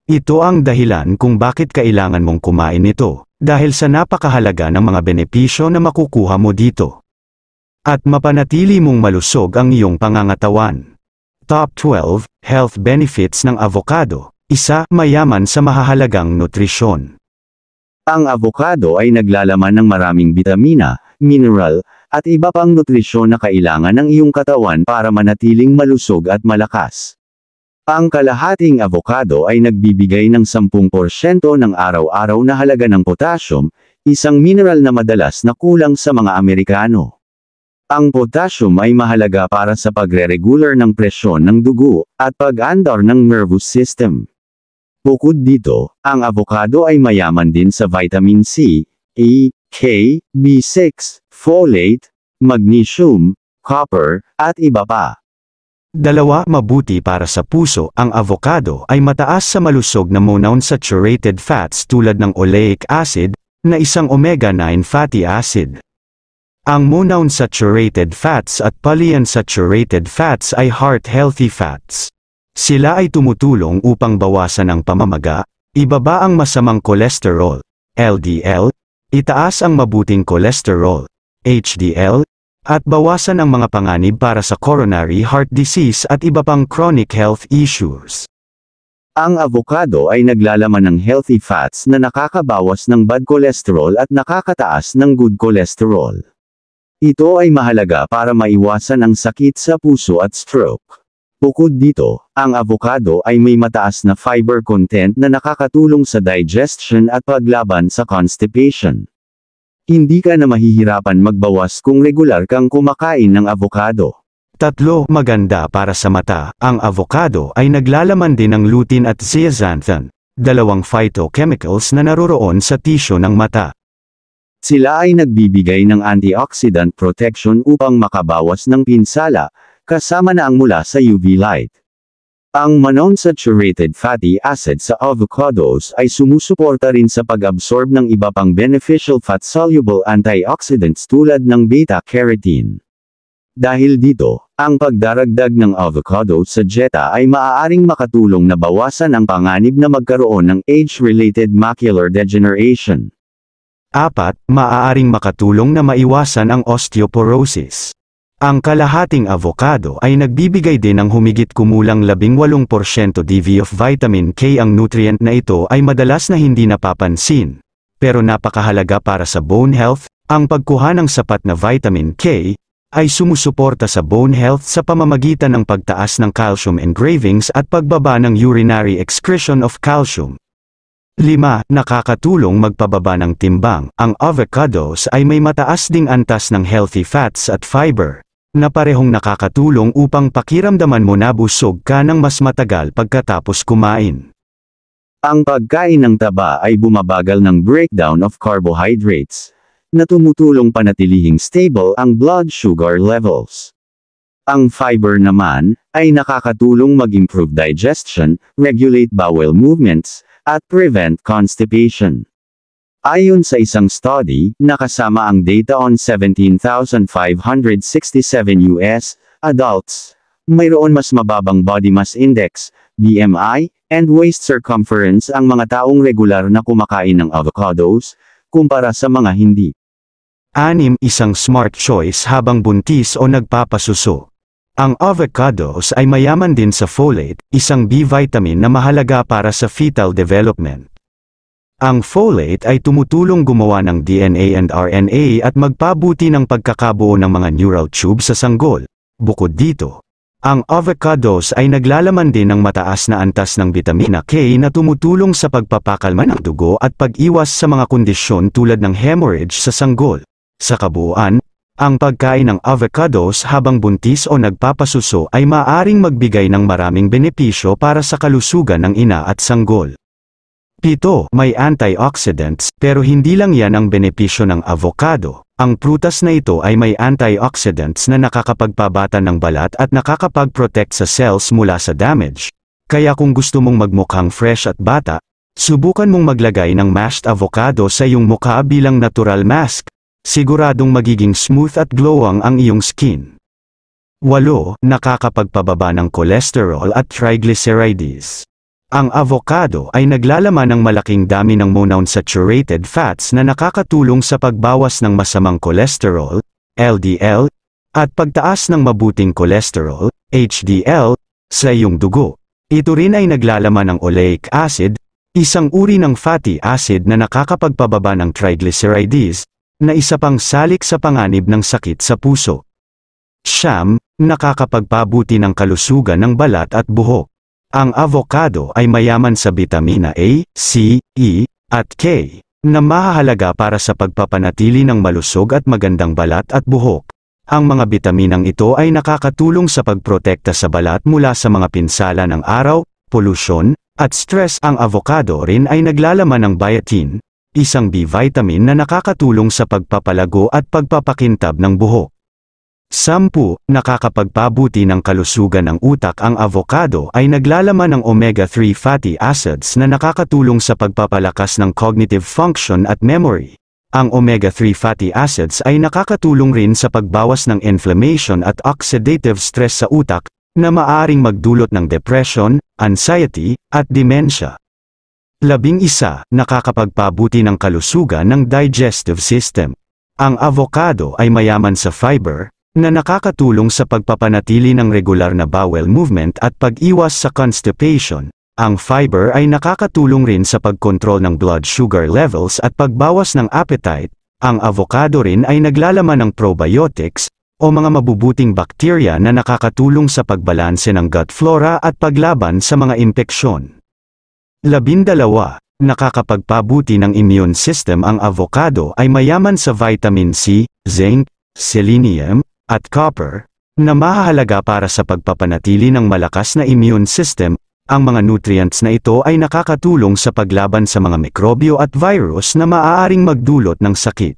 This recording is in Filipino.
Ito ang dahilan kung bakit kailangan mong kumain nito, dahil sa napakahalaga ng mga benepisyo na makukuha mo dito. At mapanatili mong malusog ang iyong pangangatawan. Top 12 Health Benefits ng Avocado. 1. Mayaman sa mahahalagang nutrisyon. Ang avocado ay naglalaman ng maraming bitamina, mineral, at iba pang nutrisyon na kailangan ng iyong katawan para manatiling malusog at malakas. Ang kalahating avocado ay nagbibigay ng 10% ng araw-araw na halaga ng potassium, isang mineral na madalas na kulang sa mga Amerikano. Ang potassium ay mahalaga para sa pagre-regular ng presyon ng dugo, at pag-andar ng nervous system. Bukod dito, ang avocado ay mayaman din sa vitamin C, E, K, B6, folate, magnesium, copper, at iba pa. 2. Mabuti para sa puso. Ang avocado ay mataas sa malusog na monounsaturated fats tulad ng oleic acid, na isang omega-9 fatty acid. Ang monounsaturated fats at polyunsaturated fats ay heart-healthy fats. Sila ay tumutulong upang bawasan ang pamamaga, ibaba ang masamang kolesterol, LDL, itaas ang mabuting kolesterol, HDL, at bawasan ang mga panganib para sa coronary heart disease at iba pang chronic health issues. Ang avocado ay naglalaman ng healthy fats na nakakabawas ng bad cholesterol at nakakataas ng good cholesterol. Ito ay mahalaga para maiwasan ang sakit sa puso at stroke. Bukod dito, ang avocado ay may mataas na fiber content na nakakatulong sa digestion at paglaban sa constipation. Hindi ka na mahihirapan magbawas kung regular kang kumakain ng avocado. 3. Maganda para sa mata. Ang avocado ay naglalaman din ng lutein at zeaxanthin, dalawang phytochemicals na naroroon sa tisyo ng mata. Sila ay nagbibigay ng antioxidant protection upang makabawas ng pinsala, kasama na ang mula sa UV light. Ang monounsaturated fatty acid sa avocados ay sumusuporta rin sa pag-absorb ng iba pang beneficial fat-soluble antioxidants tulad ng beta-carotene. Dahil dito, ang pagdaragdag ng avocado sa dieta ay maaaring makatulong na bawasan ang panganib na magkaroon ng age-related macular degeneration. 4. Maaaring makatulong na maiwasan ang osteoporosis. Ang kalahating avocado ay nagbibigay din ng humigit kumulang 18% DV of vitamin K. Ang nutrient na ito ay madalas na hindi napapansin, pero napakahalaga para sa bone health. Ang pagkuha ng sapat na vitamin K ay sumusuporta sa bone health sa pamamagitan ng pagtaas ng calcium engravings at pagbaba ng urinary excretion of calcium. 5. Nakakatulong magpababa ng timbang. Ang avocados ay may mataas ding antas ng healthy fats at fiber, na parehong nakakatulong upang pakiramdaman mo na busog ka ng mas matagal pagkatapos kumain. Ang pagkain ng taba ay bumabagal ng breakdown of carbohydrates, na tumutulong panatilihing stable ang blood sugar levels. Ang fiber naman, ay nakakatulong mag-improve digestion, regulate bowel movements, at prevent constipation. Ayon sa isang study, nakasama ang data on 17,567 US adults, mayroon mas mababang body mass index, BMI, and waist circumference ang mga taong regular na kumakain ng avocados, kumpara sa mga hindi. 6. Isang smart choice habang buntis o nagpapasuso. Ang avocados ay mayaman din sa folate, isang B vitamin na mahalaga para sa fetal development. Ang folate ay tumutulong gumawa ng DNA and RNA at magpabuti ng pagkakabuo ng mga neural tube sa sanggol. Bukod dito, ang avocados ay naglalaman din ng mataas na antas ng bitamina K na tumutulong sa pagpapakalma ng dugo at pag-iwas sa mga kondisyon tulad ng hemorrhage sa sanggol. Sa kabuuan, ang pagkain ng avocados habang buntis o nagpapasuso ay maaaring magbigay ng maraming benepisyo para sa kalusugan ng ina at sanggol. 7. May antioxidants, pero hindi lang yan ang benepisyo ng avocado. Ang prutas na ito ay may antioxidants na nakakapagpabata ng balat at nakakapag-protect sa cells mula sa damage. Kaya kung gusto mong magmukhang fresh at bata, subukan mong maglagay ng mashed avocado sa iyong mukha bilang natural mask. Siguradong magiging smooth at glowing ang iyong skin. 8. Nakakapagpababa ng cholesterol at triglycerides. Ang avocado ay naglalaman ng malaking dami ng monounsaturated fats na nakakatulong sa pagbawas ng masamang kolesterol, LDL, at pagtaas ng mabuting kolesterol, HDL, sa iyong dugo. Ito rin ay naglalaman ng oleic acid, isang uri ng fatty acid na nakakapagpababa ng triglycerides, na isa pang salik sa panganib ng sakit sa puso. Siyam, nakakapagpabuti ng kalusugan ng balat at buhok. Ang avocado ay mayaman sa bitamina A, C, E, at K, na mahahalaga para sa pagpapanatili ng malusog at magandang balat at buhok. Ang mga bitaminang ito ay nakakatulong sa pagprotekta sa balat mula sa mga pinsala ng araw, polusyon, at stress. Ang avocado rin ay naglalaman ng biotin, isang B-vitamin na nakakatulong sa pagpapalago at pagpapakintab ng buhok. 10. Nakakapagpabuti ng kalusugan ng utak. Ang avocado ay naglalaman ng omega-3 fatty acids na nakakatulong sa pagpapalakas ng cognitive function at memory. Ang omega-3 fatty acids ay nakakatulong rin sa pagbawas ng inflammation at oxidative stress sa utak, na maaaring magdulot ng depression, anxiety, at dementia. 11. Nakakapagpabuti ng kalusugan ng digestive system. Ang avocado ay mayaman sa fiber, na nakakatulong sa pagpapanatili ng regular na bowel movement at pag-iwas sa constipation. Ang fiber ay nakakatulong rin sa pagkontrol ng blood sugar levels at pagbawas ng appetite. Ang avocado rin ay naglalaman ng probiotics, o mga mabubuting bakterya na nakakatulong sa pagbalanse ng gut flora at paglaban sa mga impeksyon. 12. Nakakapagpabuti ng immune system. Ang avocado ay mayaman sa vitamin C, zinc, selenium, at copper, na mahahalaga para sa pagpapanatili ng malakas na immune system. Ang mga nutrients na ito ay nakakatulong sa paglaban sa mga mikrobyo at virus na maaaring magdulot ng sakit.